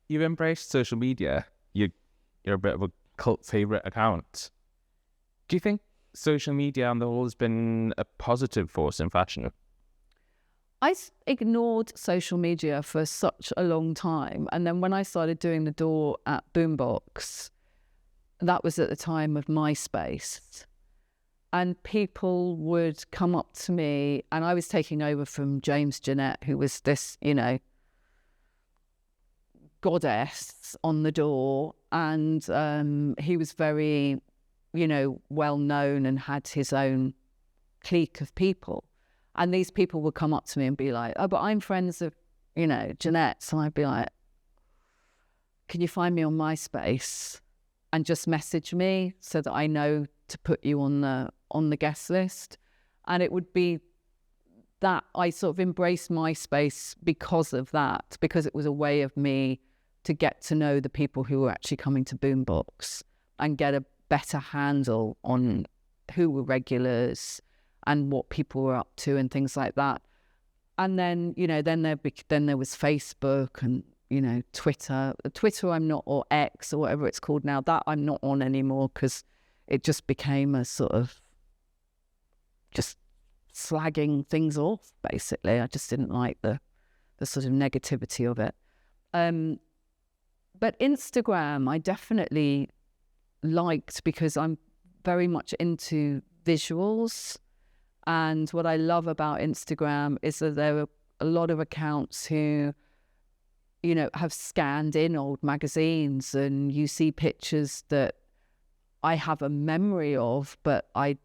you've embraced social media. You're a bit of a cult favorite account. Do you think social media on the whole has been a positive force in fashion? Ignored social media for such a long time. And then when I started doing the door at Boombox, that was at the time of MySpace. And people would come up to me, and I was taking over from James Jeanette, who was this, goddess on the door. And he was very, well known and had his own clique of people. And these people would come up to me and be like, oh, but I'm friends of, Jeanette's. And I'd be like, can you find me on MySpace and just message me so that I know to put you on the guest list? And it would be that I sort of embraced MySpace because of that, because it was a way of me to get to know the people who were actually coming to Boombox and get a better handle on who were regulars and what people were up to and things like that. And then, then there was Facebook and, Twitter. Twitter I'm not, or X or whatever it's called now, that I'm not on anymore because it just became a sort of just slagging things off, basically. I just didn't like the sort of negativity of it. But Instagram, I definitely liked because I'm very much into visuals. And what I love about Instagram is that there are a lot of accounts who, have scanned in old magazines, and you see pictures that I have a memory of, but I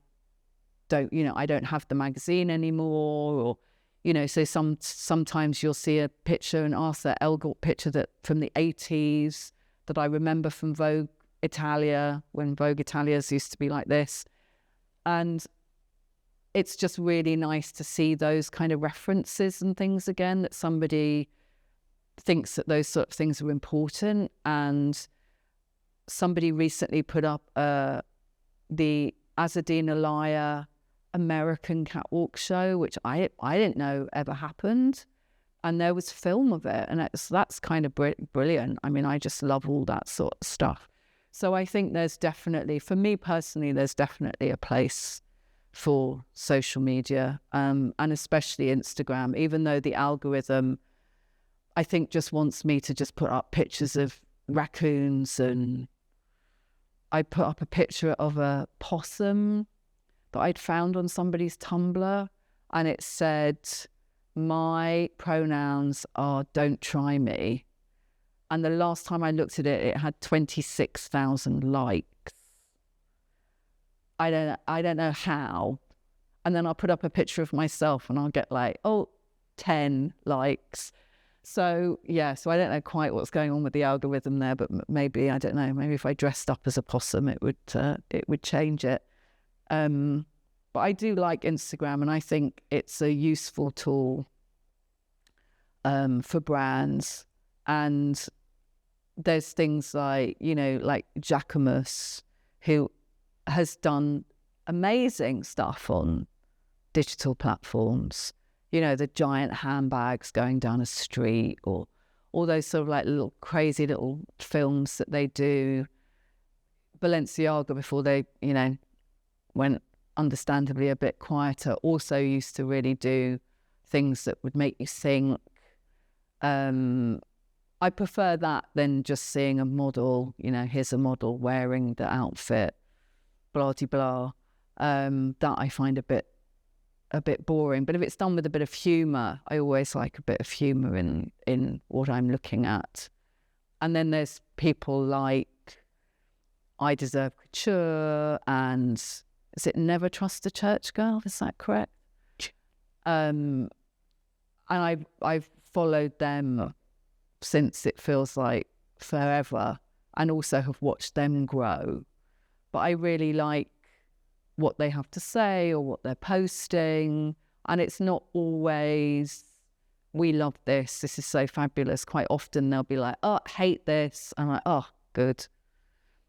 don't have the magazine anymore, or, so sometimes you'll see a picture, an Arthur Elgort picture from the 80s that I remember from Vogue Italia, when Vogue Italias used to be like this. And it's just really nice to see those kind of references and things again, that somebody thinks that those sort of things are important. And somebody recently put up the Azzedine Alaïa American catwalk show, which I didn't know ever happened. And there was film of it. And that's kind of brilliant. I mean, I just love all that sort of stuff. So I think there's definitely, for me personally, there's definitely a place for social media, and especially Instagram, even though the algorithm, I think, just wants me to just put up pictures of raccoons. And I put up a picture of a possum that I'd found on somebody's Tumblr, and it said, my pronouns are don't try me. And the last time I looked at it, it had 26,000 likes. I don't know how. And then I'll put up a picture of myself and I'll get 10 likes. So so I don't know quite what's going on with the algorithm there, but maybe, I don't know, maybe if I dressed up as a possum, it would change it. But I do like Instagram, and I think it's a useful tool for brands. And there's things like, like Jacquemus, who has done amazing stuff on digital platforms, the giant handbags going down a street, or all those sort of little crazy little films that they do. Balenciaga, before they, went understandably a bit quieter, also used to really do things that would make you think. I prefer that than just seeing a model, here's a model wearing the outfit, blah de blah. That I find a bit boring. But if it's done with a bit of humour, I always like a bit of humour in what I'm looking at. And then there's people like I Deserve Couture, and is it Never Trust a Church Girl? Is that correct? And I've followed them since it feels like forever, and also have watched them grow. But I really like what they have to say or what they're posting. And it's not always, we love this is so fabulous. Quite often they'll be like, oh, I hate this. I'm like, oh, good.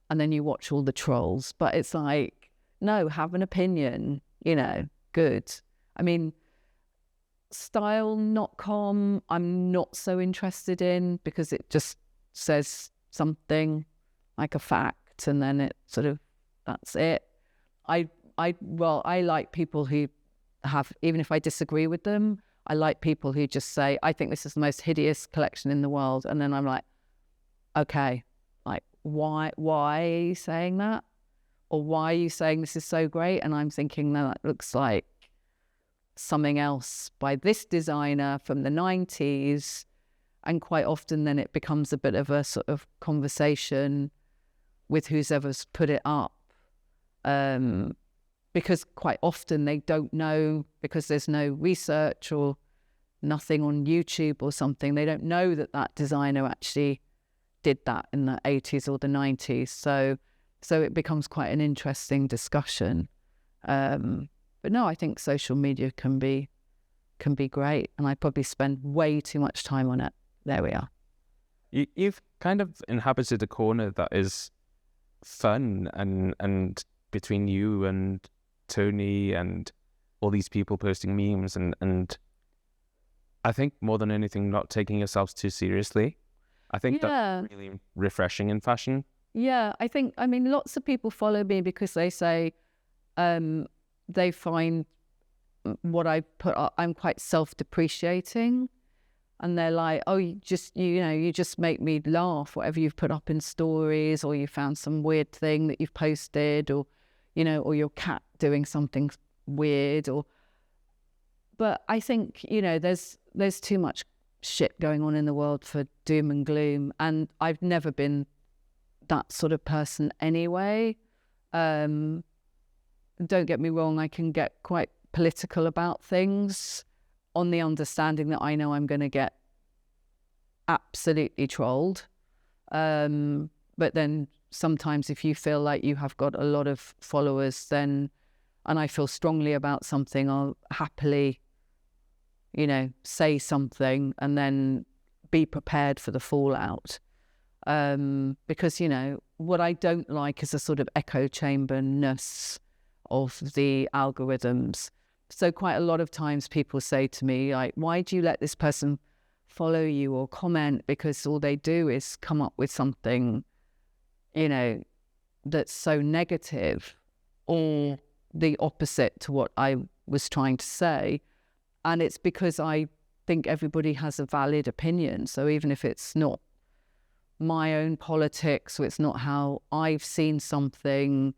And then you watch all the trolls. But it's like, no, have an opinion, good. I mean, style.com, I'm not so interested in, because it just says something like a fact, and then it sort of, that's it. I like people who have, even if I disagree with them, I like people who just say, I think this is the most hideous collection in the world. And then I'm like, okay, like, why are you saying that? Or why are you saying this is so great? And I'm thinking, no, that looks like something else by this designer from the 90s. And quite often then it becomes a bit of a sort of conversation with whoever's put it up. Because quite often they don't know, because there's no research or nothing on YouTube or something, they don't know that that designer actually did that in the 80s or the 90s. So it becomes quite an interesting discussion. But no, I think social media can be great, and I probably spend way too much time on it. There we are. You've kind of inhabited a corner that is fun and between you and Tony and all these people posting memes and I think more than anything, not taking yourselves too seriously. I think that's really refreshing in fashion. Yeah, I mean, lots of people follow me because they say they find what I put up, I'm quite self-depreciating. And they're like, oh, you just make me laugh, whatever you've put up in stories, or you found some weird thing that you've posted, or, or your cat doing something weird. But I think, there's too much shit going on in the world for doom and gloom. And I've never been that sort of person anyway. Don't get me wrong, I can get quite political about things on the understanding that I know I'm going to get absolutely trolled. But then sometimes if you feel like you have got a lot of followers, and I feel strongly about something, I'll happily, say something and then be prepared for the fallout. Because, what I don't like is a sort of echo chamber-ness of the algorithms. So quite a lot of times people say to me, like, why do you let this person follow you or comment? Because all they do is come up with something, that's so negative or the opposite to what I was trying to say. And it's because I think everybody has a valid opinion. So even if it's not my own politics or it's not how I've seen something,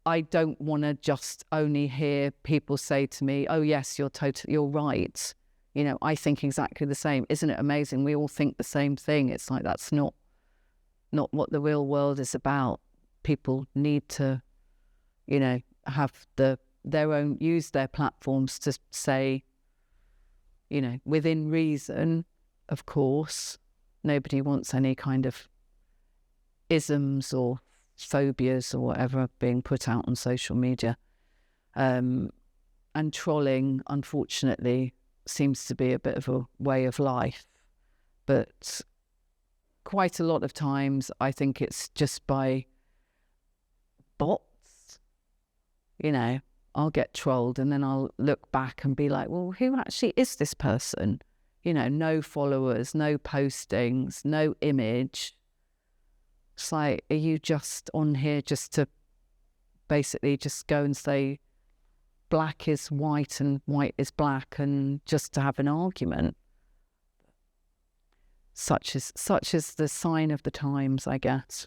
I don't want to just only hear people say to me, oh yes, you're right. I think exactly the same. Isn't it amazing? We all think the same thing. It's like, that's not what the real world is about. People need to, have their own, use their platforms to say, within reason, of course. Nobody wants any kind of isms or phobias or whatever being put out on social media. And trolling, unfortunately, seems to be a bit of a way of life. But quite a lot of times, I think it's just by bots. I'll get trolled and then I'll look back and be like, well, who actually is this person? No followers, no postings, no image. It's like, are you just on here just to basically just go and say black is white and white is black and just to have an argument? Such is the sign of the times, I guess.